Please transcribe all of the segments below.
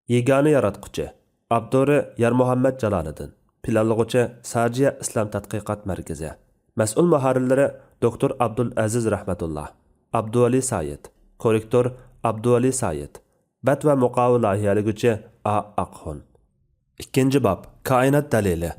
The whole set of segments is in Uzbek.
Yegani yaratquchi Abduri Yarmuhammad Jaloliddin. Planlag'uchi Sajiya Islom tadqiqot markazi. Mas'ul muharrirlari Dr. Abdul Aziz Rahmatullah, Abduvali Sayed, korrektor Abduvali Sayed, bat va muqovil loyihaliguvchi A. Aqxon. Ikkinchi bob. Koinot dalili.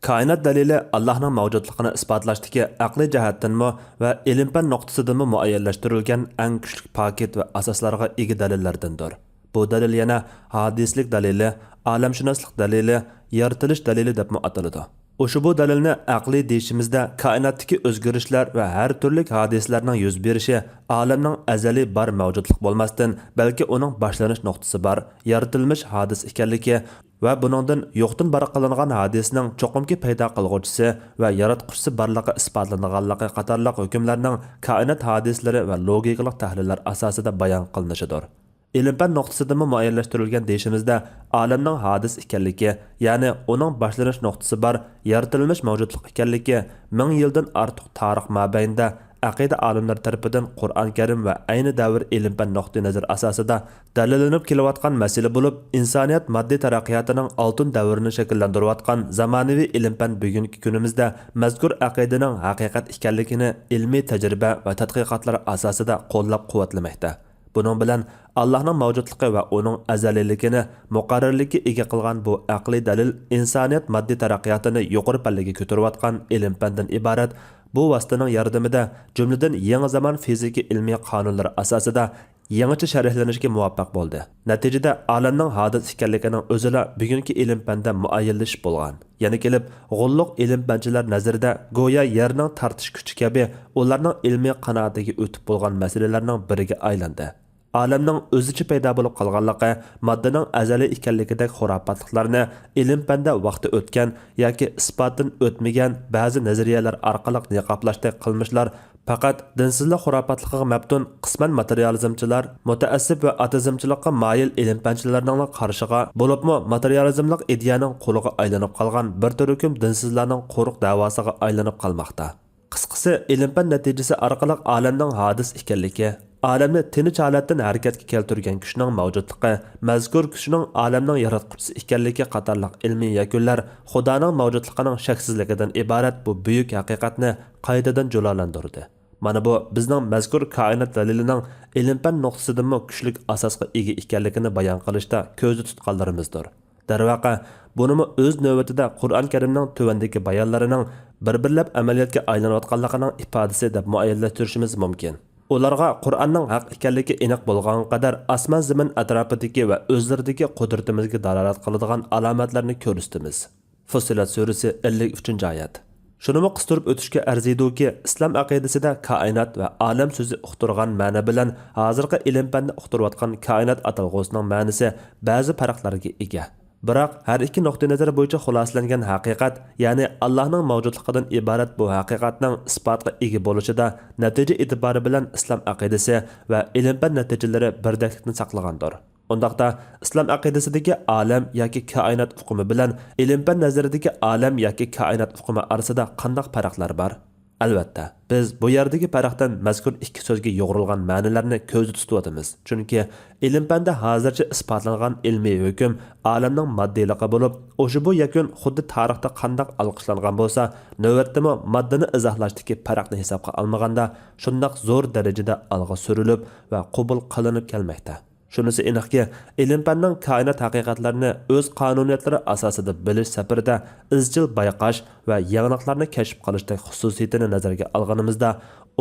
Koinot dalili Allohning mavjudligini isbotlashdagi aqliy jihatdanmi va ilm-fan nuqtasidanmi muayyanlashtirilgan eng kuchli paket va asoslarga ega dalillardandir. Bu dalil yana hadislik dalili, alamshunoslik dalili, yaratilish dalili deb ataladi. O'sha bu dalilni aqliy deyishimizda koinotdagi o'zgarishlar va har turli hodisalarning yuz berishi, olamning azaliy bar mavjudlik bo'lmasdan, balki uning boshlanish nuqtasi bor, yaratilmish hodis ekanligi va buningdan yo'qdan bar qilingan hadisning cho'qimki paydo qilguvchisi va yaratquchisi borligi isbotlanganligi qatorliq hukmlarning koinot hodislari va logikalik tahlillar asosida bayon qilinishidir. İlim-fan nuqtasidan muayyanlashtirilgan deyishimizda olamning hadis ekanligi, ya'ni uning boshlanish nuqtasi bor, yaratilmish mavjudlik ekanligi 1000 yildan ortiq tarix mobaynida aqida olimlari tomonidan Qur'on Karim va ayni davr ilm-fan nuqtai nazar asosida dalillanib kelayotgan masala bo'lib, insoniyat moddiy taraqqiyotining oltin davrini shakllantirayotgan zamonaviy ilm-fan bugungi kunimizda mazkur aqidaning haqiqat ekanligini ilmiy tajriba va tadqiqotlar asosida qo'llab-quvvatlamoqda. Bunun bilan Allah'ның mavjudligi va uning azaliyligini muqarrarlikka ega qilgan bu aqliy dalil insoniyat moddiy taraqqiyotini yuqori pallaga ko'tarayotgan ilm-fandan iborat. Bu vositaning yordamida jumladan yangi zamon fizika ilmiy qonunlari asosida yangicha sharhlanishga muvaffaq bo'ldi. Natijada olamning hodis ekanligining o'zila bugungi ilm-fanda muayyanlashib bo'lgan. Yana kelib, g'ulluq ilm-fanchilar nazarida go'yo yerning tortish kuchi kabi ularning ilmiy qanoatiga o'tib bo'lgan masalalarning biriga aylandi. Olamning o'zicha paydo bo'lib qolganligi, moddaning azaliy ekanligidagi xurofotliklarni ilm-fanda vaqti o'tgan yoki isbotdan o'tmagan ba'zi nazariyalar orqali niqoblashda qilmishlar faqat dinsizlik xurofotligiga maftun qisman materializmchilar, mutaassib va atizmchilikqa moyil ilm-fanchilarning qarshiga bo'libmi materializmlik ideyaning qo'liga aylanib qolgan bir turkum dinsizlarning qo'riq davosiga aylanib qolmoqda. Qisqasi, ilm-fan natijasi orqali olamning hadis ekanligi, olamni tinch holatdan harakatga keltirgan kuchning mavjudligi, mazkur kuchning olamning yaratquchisi ekanligi qatorliq ilmiy yakunlar Xudoning mavjudligining shaksizligidan iborat bu buyuk haqiqatni qaytadan jalolantirdi. Mana bu bizning mazkur koinot dalilining ilm-fan nuqtasidan kuchli asosga ega ekanligini bayon qilishda ko'zda tutganlarimizdir. Darvaqa, bunimi o'z navbatida Qur'on Karimning tuvandagi bayonlarining bir-birlab amaliyotga aylanayotganligining ifodasi deb muayyanlashtirishimiz mumkin. Ularga Qur'onning haq ekanligi aniq bo'lgan qadar osmon zamin atrofidagi va o'zlaridagi qudratimizga dalolat qiladigan alomatlarni ko'rsatamiz. Fussilat surasi 53-oyat. Shunimi qistirib o'tishga arziydi-ki, islom aqidasida koinot va olam so'zi uqtirgan ma'no bilan hozirgi ilm-fanni uqtirayotgan koinot atalg'usining ma'nosi ba'zi farqlarga ega. Biroq har ikki nuqtai nazar bo'yicha xulosalangan haqiqat, ya'ni Allohning mavjudligidan iborat bu haqiqatning isbotga ega bo'lishida natija e'tibori bilan islom aqidasi va ilm-fan natijalari birdaklikni saqlagandir. Undaqda islom aqidasidagi olam yoki koinot uqumi bilan ilm-fan nazaridagi olam yoki koinot uqumi orasida qanday farqlar bor? Albatta, biz bu yerdagi farqdan mazkur ikki so'zga yo'g'rilgan ma'nolarni ko'zda tutyapmiz. Chunki ilm-fanda hozircha isbotlangan ilmiy hukm olamning moddiyligi bo'lib, o'sha bu yakun xuddi tarixda qanday alqishlangan bo'lsa, navbatdami moddani izohlashdagi farqni hisobga olmaganda shundoq zo'r darajada olg'a surilib va qabul qilinib kelmoqda. Shunisi aniqki, ilm-fanning koinot haqiqatlarini o'z qonuniyatlari asosida bilish safarida izchil bayqash va yangiliklarni kashf qilishda xususiyatini nazarga olganimizda,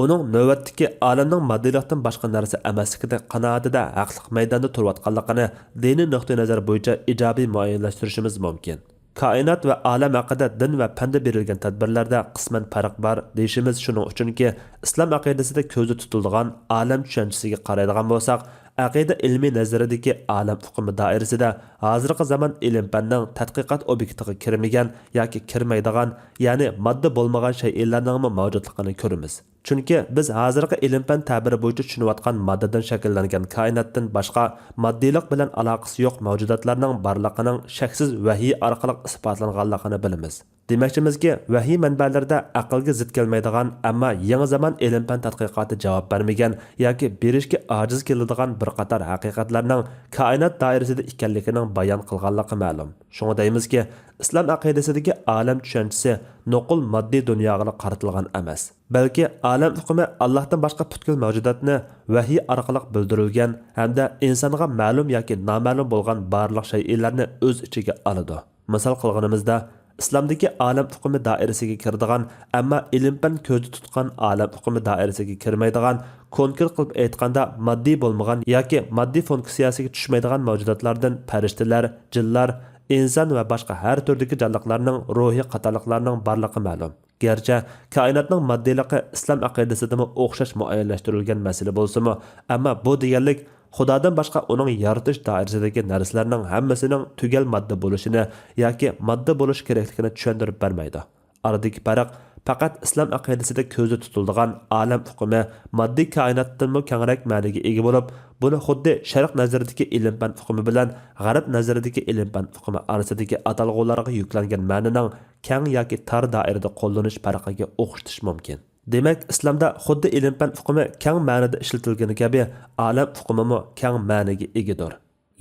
uning navbatdagi olamning moddiylikdan boshqa narsa emasligida qanoatida haqliq maydonda turayotganligini diniy nuqtai nazar bo'yicha ijobiy muayyanlashtirishimiz mumkin. Koinot va olam haqida din va fanda berilgan tadbirlarda qisman farq bor deyishimiz shuning uchunki, islom aqidasida ko'zda tutilgan olam tushunchasiga qaraydigan bo'lsak, aqida ilmiy nazaridagi olam uqumi doirasida hozirgi zamon ilm-fanning tadqiqot obyektiga kirmagan yoki kirmaydigan, ya'ni modda bo'lmagan shaylarning mavjudligini ko'ramiz. Chunki biz hozirgi ilm-fan ta'biri bo'yicha tushunayotgan moddadan shakllangan koinotdan boshqa moddiylik bilan aloqasi yo'q mavjudotlarning borligining shaksiz vahiy orqali isbotlanganligini bilamiz. Demoqchimizki, vahiy manbalarida aqlga zid kelmaydigan, ammo yangi zamon ilm-fan tadqiqoti javob bermagan yoki berishga ojiz keladigan bir qator haqiqatlarning koinot doirasida ekanligining bayon qilganligi ma'lum. Shunga deymizki, islom aqidasidagi olam tushunchasi nuqul moddiy dunyoga qaratilgan emas, balki olam hukmi Allohdan boshqa butkul mavjudotni vahiy orqali bildirilgan hamda insonga ma'lum yoki noma'lum bo'lgan barliq shaylarni o'z ichiga oladi. Misol qilganimizda, islomdagi olam hukmi doirasiga kiradigan, ammo ilm-fan ko'zda tutgan olam hukmi doirasiga kirmaydigan, konkret qilib aytganda moddiy bo'lmagan yoki moddiy funksiyasiga tushmaydigan mavjudotlardan farishtalar, jinlar, inson va boshqa har turdagi jonliqlarning ruhiy qatorliqlarning borligi ma'lum. Gerçi koinotning moddiyligi islom aqidasidagi o'xshash muayyanlashtirilgan masala bo'lsa-mu, ammo bu deganlik Xudodan boshqa uning yaratish doirasidagi narsalarning hammasining tugal modda bo'lishini yoki modda bo'lish kerakligini tushuntirib bermaydi. Aradagi farq faqat islom aqidasida ko'zda tutiladigan olam hukmi moddiy koinotdan kengroq ma'noga ega bo'lib, buni xuddi sharq nazaridagi ilm-fan hukmi bilan g'arb nazaridagi ilm-fan hukmi orasidagi atalg'ularga yuklangan ma'noning keng yoki tar doirada qo'llanish farqiga o'xshatish mumkin. Demak, islomda xuddi ilm-fan hukmi keng ma'noda ishlatilgani kabi, olam hukmi keng ma'noga egadir.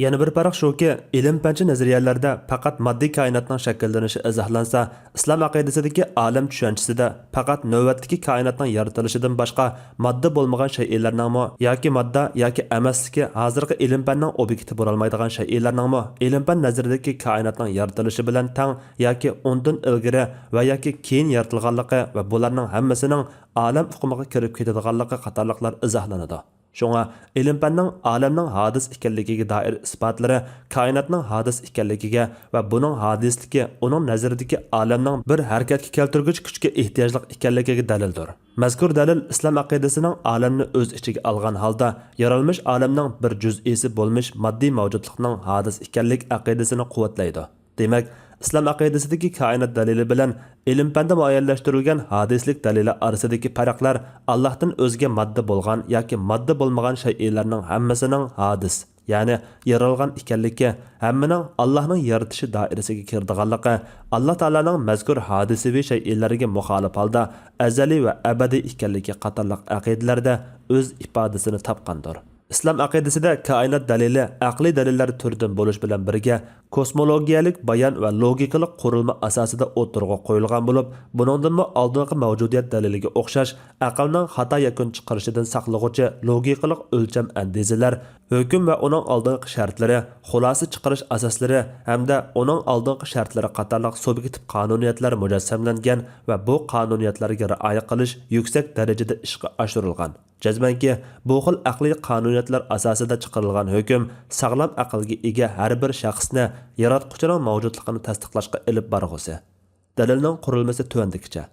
Yana bir farq shuki, ilm-fanchi nazariyalarda faqat moddiy koinotning shakllanishi izohlansa, islom aqidasidagi olam tushunchisida faqat navbatdagi koinotning yaratilishidan boshqa modda bo'lmagan shaylarning yoki modda yoki emasligi hozirgi ilm-fanning obyekti bo'lolmaydigan shaylarning ilm-fan nazaridagi koinotning yaratilishi bilan tang yoki undan ilgari va yoki keyin yaratilganligi va bularning hammasining olam hukmiga kirib ketadiganligi qatorliqlar izohlanadi. Şoňa ilm-fanning olamning hadis ekanligiga doir isbotlari koinotning hadis ekanligiga va buning hadisligi uning nazaridagi olamning bir harakatga keltirguvchi kuchga ehtiyojli ekanligiga dalildir. Mazkur dalil islom aqidasining olamni o'z ichiga olgan holda yaralmish olamning bir juz'isi bo'lmish moddiy mavjudlikning hadis ekanlik aqidasini quvvatlaydi. Demak, islom aqidasidagi koinot dalili bilan ilm-fanda muayyanlashtirilgan hadislik dalili orasidagi farqlar Allohdan o'zga modda bo'lgan yoki modda bo'lmagan shaylarning hammasining hadis, ya'ni yaralgan ekanligi, hammaning Allohning yaratishi doirasiga kirdiganligi, Alloh taolaning mazkur hodisaviy shaylarga muxolif holda azaliy va abadiy ekanligi qatorliq aqidalarda o'z ifodasini topgandir. İslam aqidasida koinot dalili aqliy dalillar turidan bo'lish bilan birga kosmologiyalik bayon va logikalik qurilma asosida o'tirg'a qo'yilgan bo'lib, buningdanmi oldingi mavjudiyat daliliga o'xshash aqlning xato yakun chiqarishidan saqlag'uvchi logikalik o'lcham andizalar, hukm va uning oldingi shartlari, xulosa chiqarish asoslari hamda uning oldingi shartlari qatorliq subyektiv qonuniyatlar mujassamlangan va bu qonuniyatlarga rioya qilish yuksak darajada ishga oshirilgan. Jazmanki, bu xil aqliy qonuniyatlar asosida chiqarilgan hukm sog'lom aqlga ega har bir shaxsni yaratquchining mavjudligini tasdiqlashga ilib borg'usi. Dalilning qurilmasi tuvandikicha.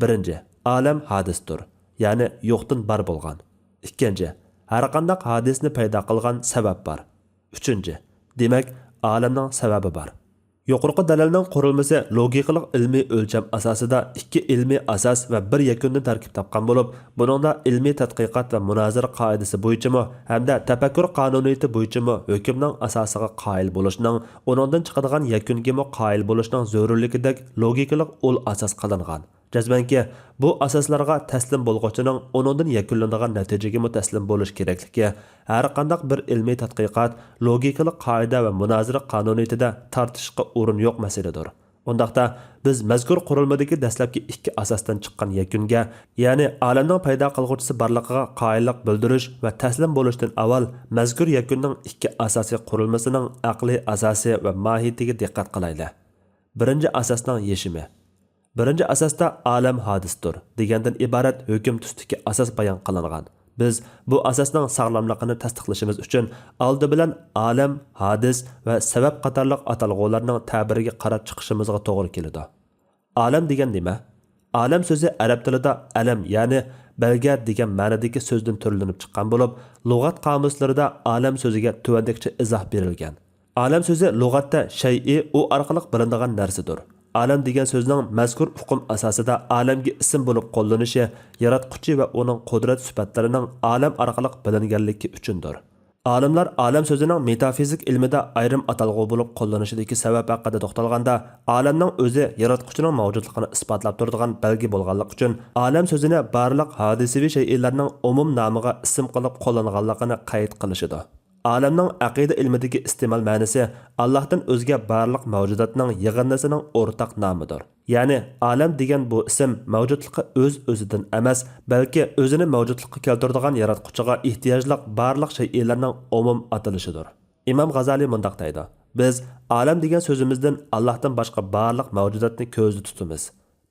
1. Olam hadisdir, ya'ni yo'qdan bor bo'lgan. 2. Har qanday hadisni paydo qilgan sabab bor. 3. Demak, olamning sababi bor. Yuqorqi dalilning qurilmasi logikalik ilmiy o'lcham asosida ikki ilmiy asos va bir yakunni tarkib topgan bo'lib, buningda ilmiy tadqiqot va munozara qoidasi bo'yicha hamda tafakkur qonuniyati bo'yicha hukmning asosiga qoyil bo'lishning, uningdan chiqadigan yakunga qoyil bo'lishning zarurligidek logikalik ul asos qilingan. Jazmanki, bu asoslarga taslim bo'lg'uchining uningdan yakunlanadigan natijaga taslim bo'lish kerakligi har qanday bir ilmiy tadqiqot, logikalik qoida va munozara qonuniyatida tortishga o'rin yo'q masaladir. Undaqda biz mazkur qurilmadagi dastlabki ikki asosdan chiqqan yakunga, ya'ni olamning paydo qilg'uvchisi borligiga qoyillik bildirish va taslim bo'lishdan avval mazkur yakunning ikki asosiy qurilmasining aqliy asosi va mohiyatiga diqqat qilaylik. Birinchi asosning yeshimi. Birinchi asosda olam hadisdir degandan iborat hukm tustiki asos bayon qilingan. Biz bu asosning sog'lomligini tasdiqlashimiz uchun oldi bilan olam, hadis va sabab qatorliq atalg'ularning ta'biriga qarab chiqishimizga to'g'ri keladi. Olam degan nima? Olam so'zi arab tilida alam, ya'ni belga degan ma'nodagi so'zdan turlanib chiqqan bo'lib, lug'at qomuslarida olam so'ziga tuvandikcha izoh berilgan. Olam so'zi lug'atda shay'i u orqali bilinadigan narsadir. alam degan so'zning mazkur hukm asosida alamga ism bo'lib qo'llanishi yaratquchi va uning qudrat sifatlarining alam orqali bilinganligi uchundir. Olimlar alam so'zining metafizik ilmida ayrim atalg'u bo'lib qo'llanishidagi sabab haqida to'xtalganda, alamning o'zi yaratquchining mavjudligini isbotlab turadigan belgi bo'lganligi uchun alam so'zini barliq hodisaviy shaylarning umum nomiga ism qilib qo'llanganligini qayd qilishidir. Alamning aqida ilmidagi iste'mol ma'nosi Allohdan o'zga barliq mavjudotning yig'indisining o'rtaq nomidir. Ya'ni alam degan bu ism mavjudlikqa o'z-o'zidan emas, balki o'zini mavjudlikqa keltiradigan yaratquchiga ehtiyojli barliq shaylarning umum atilishidir. Imom G'azali mundaq deydi: "Biz alam degan so'zimizdan Allohdan boshqa barliq mavjudotni ko'zda tutamiz.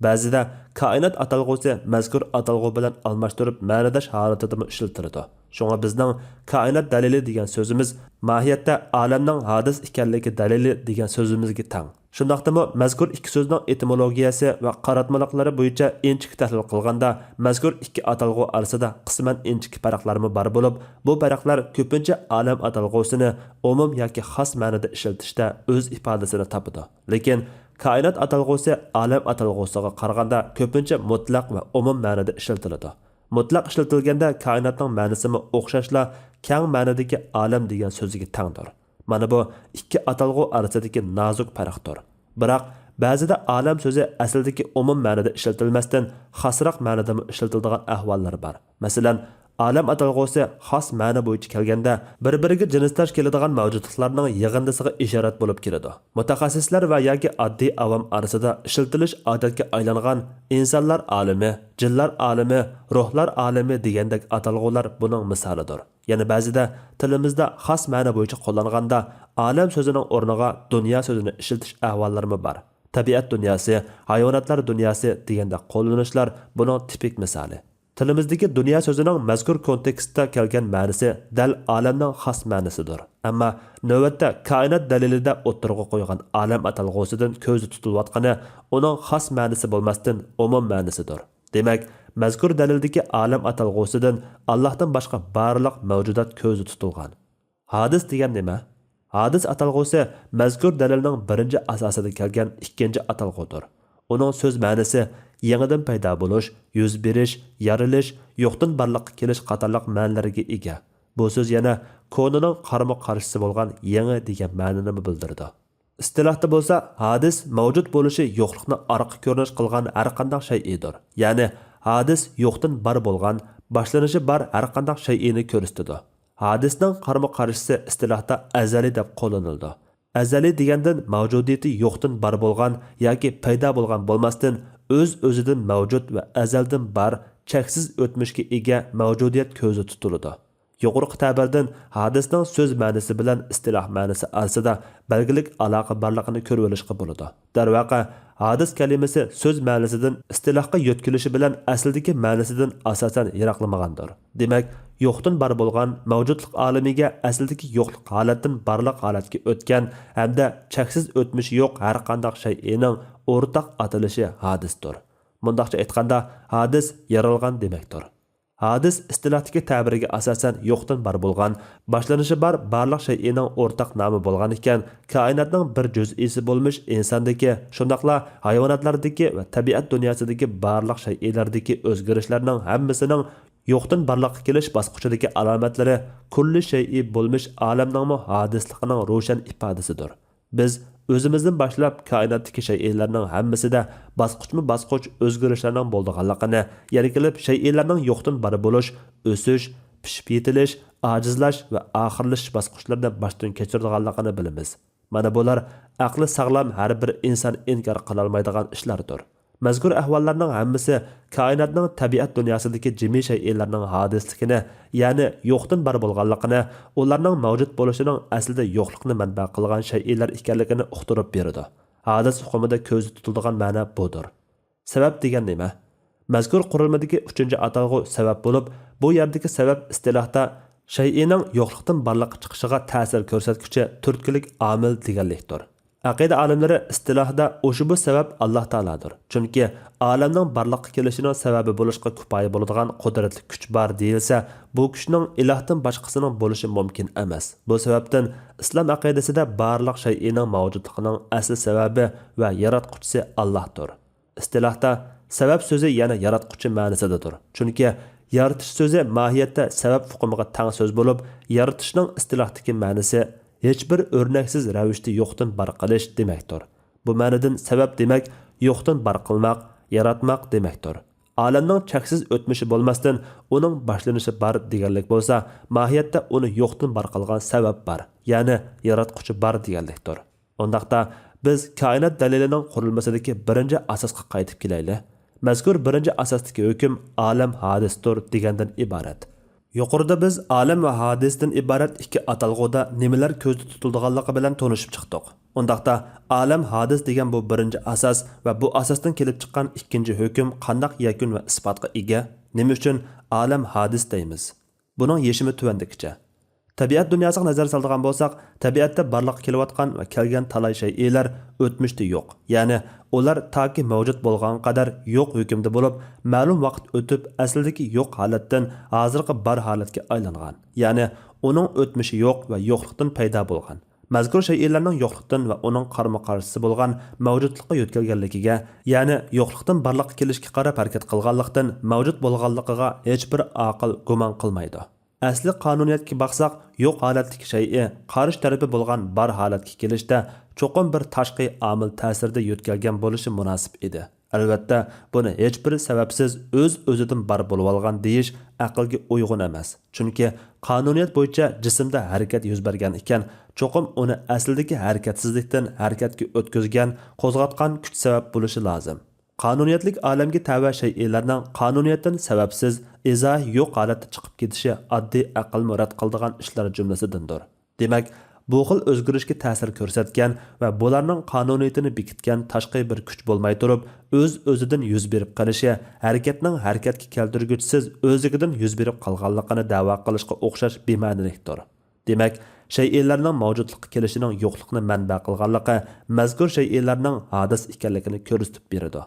Ba'zida koinot atalg'usi mazkur atalg'u bilan almashtirib ma'nodash holatida ishlatiladi. Shunga bizning koinot dalili degan so'zimiz mohiyatda alamning hodis ekanligi dalili degan so'zimizga teng. Shundaqdimi mazkur ikki so'zning etimologiyasi va qaratmaliklari bo'yicha inchik tahlil qilganda mazkur ikki atalg'u orasida qisman inchik farqlarmi bor bo'lib, bu farqlar ko'pincha alam atalg'usini umum yoki xos ma'noda ishlatishda o'z ifodasini topadi. Lekin koinot atalg'usi alam atalg'usiga qaraganda ko'pincha mutlaq va umum ma'noda ishlatiladi. Mutlaq ishlatilganda koinotning ma'nosimi o'xshashla keng ma'nodagi alam degan so'ziga tengdir. Mana bu ikki atalg'u orasidagi nozuk farqdir. Biroq ba'zida alam so'zi aslidagi umum ma'noda ishlatilmasdan xosroq ma'noda ishlatiladigan ahvollar bor. Masalan, alam atalg'usi xos ma'no bo'yicha kelganda bir-biriga jinsdosh keladigan mavjudotlarning yig'indisiga ishorat bo'lib keladi. Mutaxassislar va yoki oddiy avam orasida ishlatilish odatga aylangan insonlar olimi, jinlar olimi, ruhlar olimi degandek atalg'ular buning misolidir. Yana ba'zida tilimizda xos ma'no bo'yicha qo'llanganda alam so'zining o'rniga dunyo so'zini ishlatish ahvollarimi bor. Tabiat dunyosi, hayvonotlar dunyosi deganda qo'llanishlar buning tipik misoli. Tilimizdagi dunyo so'zining mazkur kontekstda kelgan ma'nosi dal alamning xos ma'nosidir. Ammo navbatda koinot dalilida o'ttirg'a qo'ygan alam atalg'usidan ko'zi tutilayotgani uning xos ma'nosi bo'lmasdan umum ma'nosidir. Demak, mazkur dalildagi alam atalg'usidan Allohdan boshqa barliq mavjudot ko'zi tutilgan. Hadis degan nima? Hadis atalg'usi mazkur dalilning birinchi asosida kelgan ikkinchi atalg'udir. Uning so'z ma'nosi yangidan paydo bo'lish, yuz berish, yarilish, yo'qdan barliqqa kelish qatorliq ma'nolarga ega. Bu so'z yana ko'nining qarama-qarshisi bo'lgan yangi degan ma'noni bildiradi. Istilohda bo'lsa, hadis mavjud bo'lishi yo'qlikni orqa ko'rinish qilgan har qanday shay'idir. Ya'ni hadis yo'qdan bar bo'lgan, boshlanishi bar har qanday shay'ini ko'rsatadi. Hadisning qarama-qarshisi istilohda azali deb qo'llanildi. Azali degandan mavjudiyati yo'qdan bar bo'lgan yoki paydo bo'lgan bo'lmasdan o'z-o'zidan mavjud va azaldan bar, cheksiz o'tmishga ega mavjudiyat ko'zi tutiladi. Yuqori ta'birdan hadisning so'z ma'nosi bilan istiloh ma'nosi orasida belgilik aloqa borligini ko'rib olishga bo'ladi. Darvaqa, hadis kalimasi so'z ma'nosidan istilohga yo'tkilishi bilan asldagi ma'nosidan asosan yiroqlamagandir. Demak, yo'qdan bar bo'lgan mavjudlik olamiga asldagi yo'qlik holatdan barliq holatga o'tgan hamda cheksiz o'tmishi yo'q har qanday shay'ning o'rtaq atalishi hadisdir. Mundaqcha aytganda, hadis yaralgan demakdir. Hadis istilohdagi ta'biriga asosan yo'qdan bar bo'lgan, boshlanishi bar barliq shay'ining o'rtaq nomi bo'lgan ekan, koinotning bir juz'isi bo'lmish insondagi, shundaqla hayvonotlardagi va tabiat dunyosidagi barliq shay'lardagi o'zgarishlarning hammasining yo'qdan barliqqa kelish bosqichidagi alomatlari kulli shay'i bo'lmish olamning hadisligining ro'shan ifodasidir. Biz o'zimizdan boshlab koinotdagi shay'larning hammasida bosqichma-bosqich o'zgarishlarning bo'lganligini, yana kelib shay'larning yo'qdan bar bo'lish, o'sish, pishib yetilish, ojizlash va oxirlashish bosqichlarini boshdan kechirganligini bilamiz. Mana bular aqli sog'lom har bir inson inkor qila olmaydigan ishlardir. Mazkur ahvollarning hammasi koinotning tabiat dunyosidagi jimi shay'larning hadisligini, ya'ni yo'qdan bar bo'lganligini, ularning mavjud bo'lishining aslida yo'qlikni manba qilgan shay'lar ekanligini uqtirib beradi. Hadis hukmida ko'zda tutiladigan ma'no budir. Sabab degan nima? Mazkur qurilmadagi 3-atalg'u sabab bo'lib, bu yerdagi sabab istilohda shay'ining yo'qlikdan barliqqa chiqishiga ta'sir ko'rsatuvchi turtkilik omil deganlikdir. Aqida olimlari istilohida ushbu sabab Alloh taolodir. Chunki olamning barliqqa kelishining sababi bo'lishga kifoya bo'ladigan qudratli kuch bor deyilsa, bu kuchning ilohdan boshqasining bo'lishi mumkin emas. Bu sababdan islom aqidasida barliq shay'ining mavjudligining asl sababi va yaratquchisi Allohdir. Istilohda sabab so'zi yana yaratquchi ma'nosidadir. Chunki yaratish so'zi mohiyatda sabab hukmiga tang so'z bo'lib, yaratishning istilohdagi ma'nosi hech bir o'rnaksiz ravishda yo'qdan bar qilish demakdir. Bu ma'nodan sabab demak yo'qdan bar qilmoq, yaratmoq demakdir. Olamning cheksiz o'tmishi bo'lmasdan uning boshlanishi bor deganlik bo'lsa, mohiyatda uni yo'qdan bar qilgan sabab bor, ya'ni yaratquchi bor deganlikdir. Undaqda biz koinot dalilining qurilmasidagi birinchi asosga qaytib kelaylik. Mazkur birinchi asosdagi hukm olam hodisdir degandan iborat. Yuqorida biz olam va hodisdan iborat ikki atalg'uda nimalar ko'zda tutilganligi bilan tanishib chiqdik. Undaqda olam hodis degan bu birinchi asos va bu asosdan kelib chiqqan ikkinchi hukm qandaq yakun va isbotga ega? Nima uchun olam hodis deymiz? Buning yechimi tuvandikicha. Tabiat dunyosiga nazar soladigan bo'lsak, tabiatda barliqqa kelayotgan va kelgan talay shaylar o'tmishda yo'q. Ya'ni ular toki mavjud bo'lgan qadar yo'q hukmda bo'lib, ma'lum vaqt o'tib aslidagi yo'q holatdan hozirgi bor holatga aylangan. Ya'ni uning o'tmishi yo'q va yo'qlikdan paydo bo'lgan. Mazkur shaylarning yo'qlikdan va uning qarama-qarshisi bo'lgan mavjudlikqa yo'tkalganligiga, ya'ni yo'qlikdan barliqqa kelishga qarab harakat qilganlikdan mavjud bo'lganligiga hech bir aql gumon qilmaydi. Asli qonuniyatga baqsaq, yo'q holatdagi shay'i qarish tarafi bo'lgan bor holatga kelishda cho'qim bir tashqi omil ta'sirida yo'tkalgan bo'lishi munosib edi. Albatta, buni hech bir sababsiz o'z-o'zidan bar bo'lib olgan deyish aqlga uyg'un emas. Chunki qonuniyat bo'yicha jismda harakat yuz bergan ekan, cho'qim uni aslidagi harakatsizlikdan harakatga o'tkazgan, qo'zg'atgan kuch sabab bo'lishi lozim. Qonuniyatlik olamga tava shaylarning qonuniyatdan sababsiz izoh yo'q holatda chiqib ketishi oddiy aql murad qiladigan ishlar jumlasidandir. Demak, bu xil o'zgarishga ta'sir ko'rsatgan va bularning qonuniyatini bekitgan tashqi bir kuch bo'lmay turib, o'z-o'zidan yuz berib qolishi harakatning harakatga keltirguvchisiz o'zigidan yuz berib qolganligini da'vo qilishga o'xshash bema'nilikdir. Demak, shaylarning mavjudlikka kelishining yo'qlikni manba qilganligi mazkur shaylarning hodis ekanligini ko'rsatib beradi.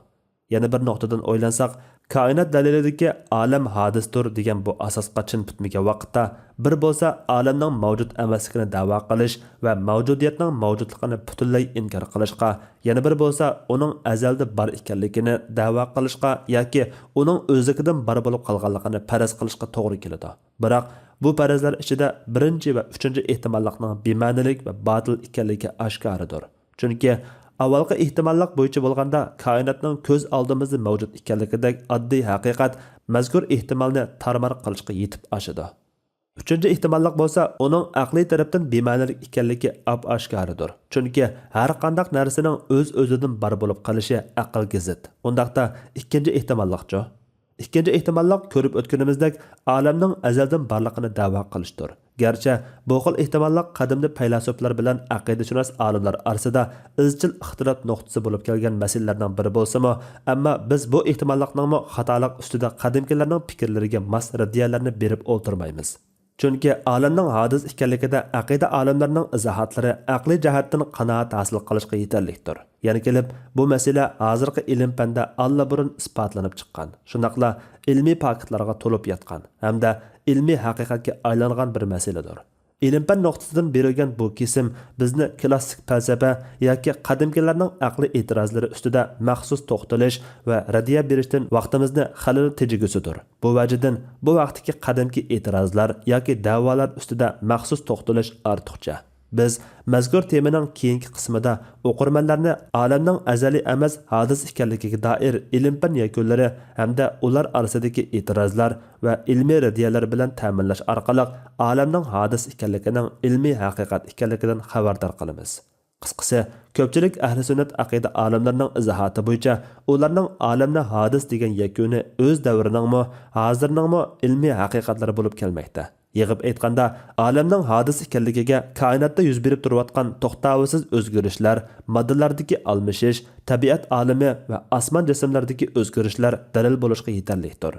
Yana bir nuqtadan o'ylansak, koinot dalilidagi olam hodisdir degan bu asosga chin bitmagan vaqtda bir bo'lsa olamning mavjud emasligini da'vo qilish va mavjudiyatning mavjudligini butunlay inkor qilishga, yana bir bo'lsa uning azalda bor ekanligini da'vo qilishga yoki uning o'zligidan bor bo'lib qolganligini faraz qilishga to'g'ri keladi. Biroq bu farazlar ichida birinchi va uchinchi ehtimollikning bema'nilik va botil ekanligi oshkoridir. Chunki avvalgi ehtimollik bo'yicha bo'lganda koinotning ko'z oldimizda mavjud ekanligidek oddiy haqiqat mazkur ehtimolni tarmar qilishga yetib oshadi. Uchinchi ehtimollik bo'lsa, uning aqliy tarafdan bema'nilik ekanligi oshkoridir. Chunki har qanday narsaning o'z-o'zidan bor bo'lib qolishi aqlga zid. Undaqda ikkinchi ehtimollikchi. Ikkinchi ehtimollik ko'rib o'tganimizdek olamning azaldan borligini da'vo qilishdir. Garchi bu xil ehtimollik qadimda faylasuflar bilan aqidashunos olimlar orasida izchil ixtilof nuqtasi bo'lib kelgan masalalarning biri bo'lsa-mu, ammo biz bu ehtimollikning xatolik ustida qadimkilarning fikrlariga mos raddiyalarni berib o'ltirmaymiz. Chunki olamning hodis ekanligida aqida olimlarining izohatlari aqliy jihatdan qanoat hosil qilishga yetarlikdir. Yana kelib, bu masala hozirgi ilm fanda allaburun isbotlanib chiqqan. Shundaqla ilmiy faktlarga to'lib yotgan hamda ilmiy haqiqatga aylangan bir masaladir. Ilm-fan nuqtasidan berilgan bu kesim bizni klassik falsafa yoki qadimgilarning aqli e'tirozlari ustida maxsus to'xtalish va raddiya berishdan vaqtimizni xalal tejigusidir. Bu vajidan bu vaqtdagi qadimki e'tirozlar yoki da'volar ustida maxsus to'xtalish ortiqcha. Biz mazkur temaning keyingi qismida o'qirmanlarni olamning azaliy emas hodis ekanligiga doir ilm-fan yakunlari hamda ular orasidagi e'tirozlar va ilmiy raddiyalar bilan ta'minlash orqali olamning hodis ekanligining ilmiy haqiqat ekanligidan xabardor qilamiz. Qisqasi, ko'pchilik ahli sunnat aqida olimlarining izohati bo'yicha ularning olamni hodis degan yakuni o'z davriningmi, hozirningmi ilmiy haqiqatlari bo'lib kelmoqda. Yig'ib aytganda, olamning hodis ekanligiga koinotda yuz berib turayotgan to'xtovsiz o'zgarishlar, moddalardagi almashish, tabiat olami va osmon jismlaridagi o'zgarishlar dalil bo'lishga yetarlidir.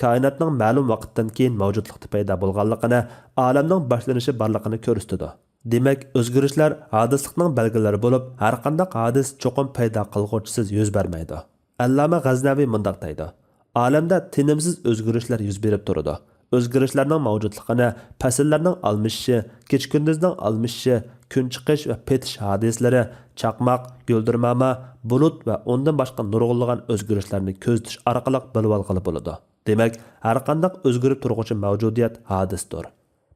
Koinotning ma'lum vaqtdan keyin mavjudlikda paydo bo'lganligini, olamning boshlanishi borligini ko'rsatadi. Demak, o'zgarishlar hodislikning belgilari bo'lib, har qanday hodis cho'qim paydo qilg'uvchisiz yuz bermaydi. Allama G'aznaviy mundaq deydi: Olamda tinimsiz o'zgarishlar yuz berib turadi. O'zgarishlarning mavjudligini fasllarning almishishi, kech-kunduzning almishishi, kun chiqish va petish hodislari, chaqmoq, yo'ldirmama, bulut va undan boshqa nurg'unlagan o'zgarishlarni ko'zitish orqali bilib olg'ili bo'ladi. Demak, har qanday o'zgarib turuvchi mavjudiyat hodisdir.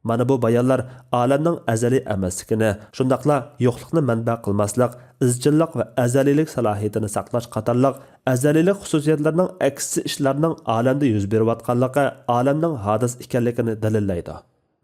Mana bu bayonlar olamning azaliy emasligini, shundaqla yo'qlikni manba qilmaslik, izchillik va azaliylik salohiyatini saqlash qatorliq azaliylik xususiyatlarining aksi ishlarning olamda yuz berayotganligi olamning hodis ekanligini dalillaydi.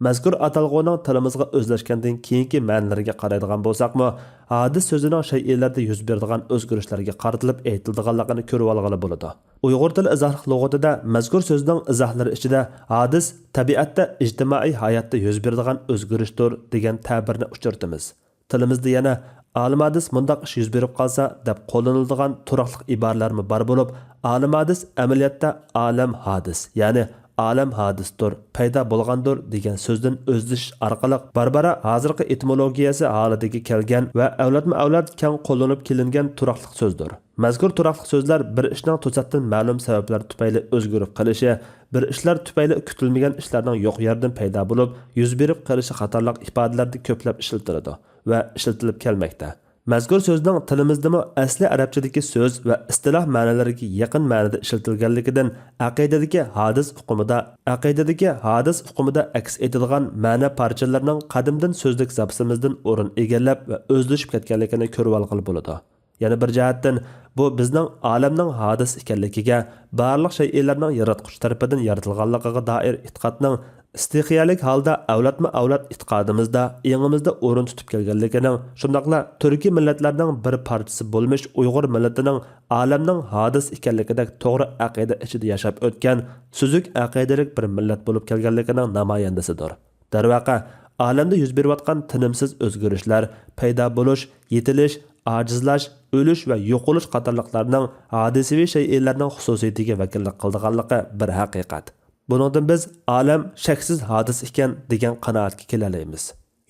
Mazkur atalg'uning tilimizga o'zlashgandan keyingi ma'nolariga qaraydigan bo'lsakmi, hodis so'zining shay'larda yuz beradigan o'zgarishlarga qaratilib aytilganligini ko'rib olg'ili bo'ladi. Uyg'ur tili izohlik lug'atida mazkur so'zning izohlari ichida hodis tabiatda ijtimoiy hayotda yuz beradigan o'zgarishdir degan ta'birni uchirtimiz. Tilimizda yana olim hadis mundaq ish yuz berib qolsa deb qo'llaniladigan turaqliq iboralarmi bor bo'lib, olim hadis amaliyotda olam hodis, ya'ni olam hodisdir, paydo bo'lgandir degan so'zdan o'zlish orqali barbara hozirgi etimologiyasi holatiga kelgan va avlodma-avlod keng qo'llanib kelingan turaqliq so'zdir. Mazkur turaqliq so'zlar bir ishning to'satdan ma'lum sabablar tufayli o'zgarib qolishi, bir ishlar tufayli kutilmagan ishlarning yo'q yerdan paydo bo'lib, yuz berib qolishi qatorliq ifodalarda ko'plab ishlatiladi va ishlatilib kelmoqda. Mazkur so'zning tilimizdami asli arabchadagi so'z va istiloh ma'nolariga yaqin ma'noda ishlatilganligidan aqidadagi hadis uqumida aks etilgan ma'no parchalarining qadimdan so'zlik zapsimizdan o'rin egallab va o'zlashib ketganligini ko'rib olg'ili bo'ladi. Yana bir jihatdan bu bizning olamning hadis ekanligiga, barliq shay'larning yaratquchi tarafidan yaratilganligiga doir e'tiqodning istiqiyalik holda avlodma-avlod e'tiqodimizda, yengimizda o'rin tutib kelganligining, shundaqla turkiy millatlarning bir parchasi bo'lmish Uyg'ur millatining olamning hadis ekanligidek to'g'ri aqida ichida yashab o'tgan, suzuk aqidalik bir millat bo'lib kelganligining namoyandasidir. Darvaqa, olamda yuz berayotgan tinimsiz o'zgarishlar, paydo bo'lish, yetilish, ajizlash, o'lish va yo'qolish qatorliqlarning hodisaviy shay'larning xususiyatiga vakillik qildiganligi bir haqiqat. Buningdan biz olam shaksiz hodis ekan degan qanoatga kelalaymiz.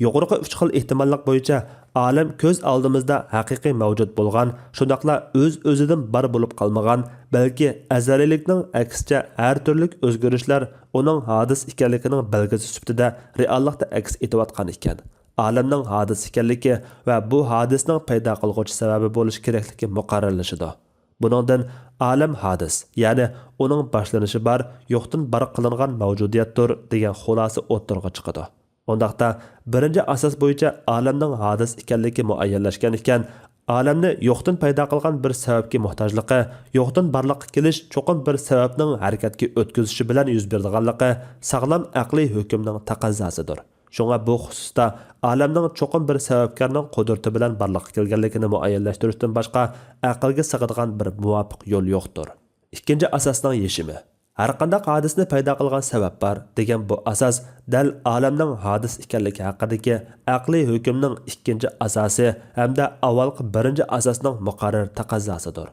Yuqorqi 3 xil ehtimollik bo'yicha olam ko'z oldimizda haqiqiy mavjud bo'lgan, shundaqla o'z-o'zidan bar bo'lib qolmagan, balki azaliylikning aksicha har turli o'zgarishlar uning hodis ekanligining belgisi sifatida reallikda aks etayotgan ekan. Olamning hodis ekanligi va bu hodisning paydo qilguvchi sababi bo'lish kerakligi muqarrarlashadi. Buningdan olam hodis, ya'ni uning boshlanishi bor, yo'qdan bar qilingan mavjudiyatdir degan xulosa o'ttirg'a chiqadi. Ondaqda birinchi asos bo'yicha olamning hodis ekanligi muayyanlashgan ekan, olamni yo'qdan paydo qilgan bir sababga muhtojligi, yo'qdan barliqqa kelish cho'qim bir sababning harakatga o'tkazishi bilan yuz berganligi sog'lom aqliy hukmning taqozzosidir. Shunga bu xususda olamning cho'qim bir sababkorning qudrati bilan barliqqa kelganligini muayyanlashtirishdan boshqa aqlga sig'adigan bir muvofiq yo'l yo'qdir. Ikkinchi asosning yeshimi. Har qanday hodisni paydo qilgan sabab bor degan bu asos dal olamning hodis ekanligi haqidagi aqliy hukmning ikkinchi asosi hamda avvalgi birinchi asosning muqarrar taqozzosidir.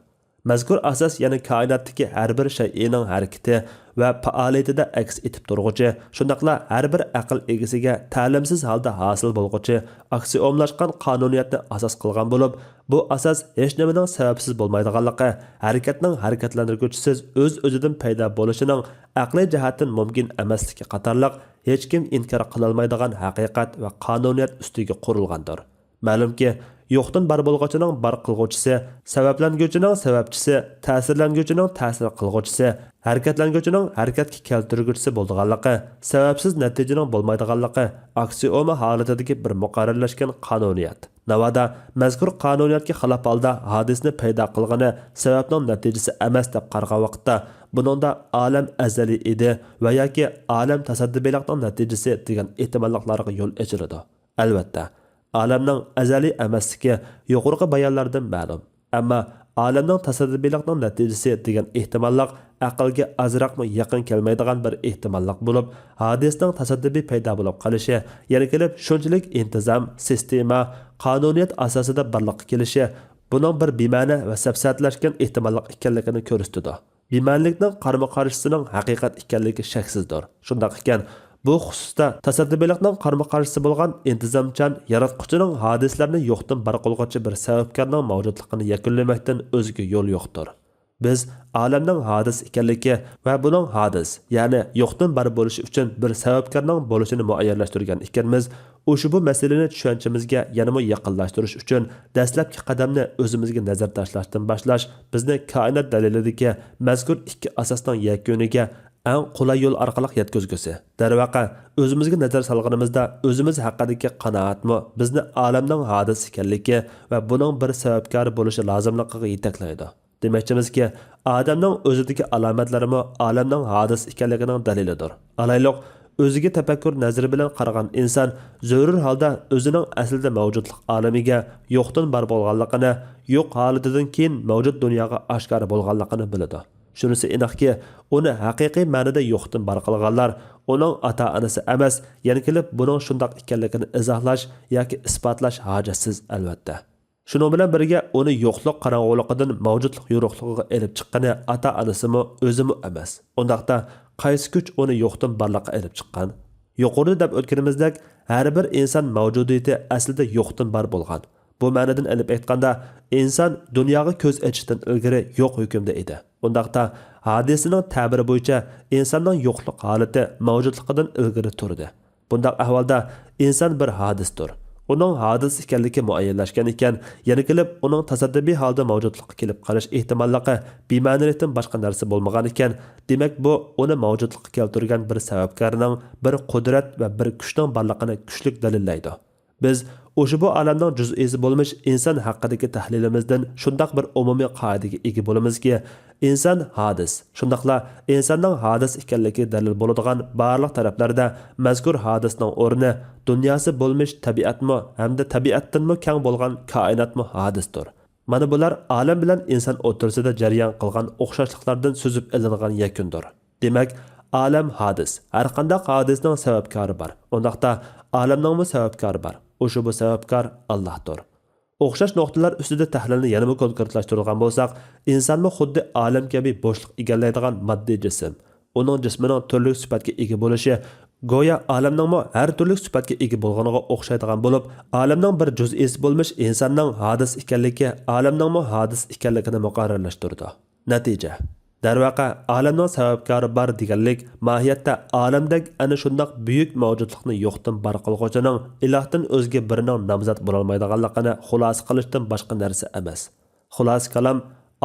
Mazkur asos yana koinotdagi har bir shay'ning harakati va faoliyatida aks etib turg'uchi, shundaqla har bir aql egasiga ta'limsiz holda hosil bo'lg'uchi aksiomlashgan qonuniyatni asos qilgan bo'lib, bu asos hech nimaning sababsiz bo'lmaydiganligi, harakatning harakatlantiruvchisiz o'z-o'zidan paydo bo'lishining aqliy jihatdan mumkin emasligi qatorliq hech kim inkor qilolmaydigan haqiqat va qonuniyat ustiga qurilgandir. Ma'lumki, yo'qdan bar bo'lg'uchining bar qilg'uvchisi, sabablanguvchining sababchisi, ta'sirlanguvchining ta'sir qilg'uvchisi, harakatlanguvchining harakatga keltirguvchisi bo'lganligi, sababsiz natijaning bo'lmaydiganligi aksioma holatidagi bir muqarrarlashgan qonuniyat. Navoda mazkur qonuniyatga xilof holda hodisni paydo qilgani sababning natijasi emas deb qargan vaqtda buningda olam azaliy edi va yoki olam tasadduqiylikning natijasi degan ehtimollarga yo'l ochiladi. Albatta, olamning azaliy emasligi yuqorqi bayonlardan ma'lum. Ammo olamning tasadduqiylikning natijasi degan ehtimollar aqlga azroqmi yaqin kelmaydigan bir ehtimollik bo'lib, hodisning tasadduqiy paydo bo'lib qolishi, yana kelib shunchalik intizom, sistema, qonuniyat asosida birlikka kelishi buning bir bema'ni va safsatlashgan ehtimollik ekanligini ko'rsatadi. Bema'nilikning qarama-qarshisining haqiqat ekanligi shaksizdir. Shundaq ekan, Bu xususda tasadduqlikning qarama-qarshisi bo'lgan intizomchan yaratquchining hadislarni yo'qdan bar qilg'uchi bir sababkorning mavjudligini yakunlamakdan o'zga yo'l yo'qdir. Biz olamning hadis ekanligi va buning hadis, ya'ni yo'qdan bar bo'lishi uchun bir sababkorning bo'lishini muayyanlashtirgan ekanmiz. Bu masalani tushunchamizga yanada yaqinlashtirish uchun dastlabki qadamni o'zimizga nazar tashlashdan boshlash bizni koinot dalilidagi mazkur ikki asosning yakuniga eng qulay yo'l orqali yetkazgusi. Darvaqa o'zimizga nazar solganimizda o'zimiz haqidagi qanoatmi bizni olamning hadis ekanligi va buning bir sababkori bo'lishi lozimligiga yetaklaydi. Demakchimizki, odamning o'zidagi alomatlarimi olamning hadis ekanligining dalilidir. Alayliq o'ziga tafakkur nazari bilan qaragan inson zarur holda o'zining aslida mavjudlik olamiga yo'qdan bar bo'lganligini, yo'q holatidan keyin mavjud dunyoga oshkor bo'lganligini biladi. Shunisi aniqki, uni haqiqiy ma'noda yo'qdan bar qilganlar uning ota-onasi emas, yana kelib buning shundoq ekanligini izohlash yoki isbotlash hojatsiz albatta. Shuning bilan birga uni yo'qlik qorong'uligidan mavjudlik yo'qligiga elib chiqqani ota-onasimi o'zimi emas. Undaqda qaysi kuch uni yo'qdan barliqqa elib chiqqan? Yuqorida deb o'tganimizdek, har bir inson mavjudiyati aslida yo'qdan bar bo'lgan. Bu ma'nodan olib aytganda, inson dunyoga ko'z ochishdan ilgari yo'q hukmda edi. Undaqda hadisining ta'biri bo'yicha insonning yo'qlik holati mavjudligidan ilgari turdi. Bundaq ahvolda inson bir hadisdir. Uning hadis ekanligi muayyanlashgan ekan, yana kelib uning tasadduqiy holda mavjudlikka kelib qolish ehtimolligi bema'nilikdan boshqa narsa bo'lmagan ekan, demak bu uni mavjudlikka keltirgan bir sababkorning, bir qudrat va bir kuchning borligini kuchlik dalillaydi. Biz bu olamning juz'isi bo'lmish inson haqidagi tahlilimizdan shundoq bir umumiy qoidaga ega bo'lamizki, inson hadis. Shundaqla insonning hadis ekanligi dalil bo'ladigan barliq taraflarda mazkur hadisning o'rni dunyosi bo'lmish tabiatmi hamda tabiatdanmi keng bo'lgan koinotmi hadisdir. Mana bular olam bilan inson o'rtasida jarayon qilgan o'xshashliklardan so'zib ilingan yakundir. Demak, olam hadis. Har qanday hadisning sababkori bor. Undaqda olamning sababkori bor. Bu sababkor Allohdir. O'xshash nuqtalar ustida tahlilni yanada konkretlashtirgan bo'lsak, insonmi xuddi olam kabi bo'shliq egallaydigan moddiy jism. Uning jismining turli sifatga ega bo'lishi go'yo olamning har turli sifatga ega bo'lganiga o'xshaydigan bo'lib, olamning bir juz'isi bo'lmish insonning hadis ekanligi olamning hadis ekanligini muqarrarlashtirdi. Natija darvaqa olamning sababkori bor deganlik mohiyatda olamdagi ana shundoq buyuk mavjudlikni yo'qdan bar qilg'uchining ilohdan o'zga birining nomzod bo'la olmaydiganligini xulosa qilishdan boshqa narsa emas. Xulosa kalam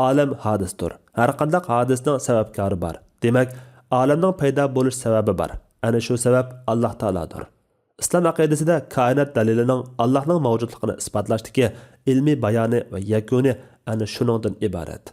olam hadisdir. Har qanday hadisning sababkori bor. Demak, olamning paydo bo'lish sababi bor. Ana shu sabab Alloh taolodir. Islom aqidasida koinot dalilining Allohning mavjudligini isbotlashdagi ilmiy bayoni va yakuni ana shuningdan iborat.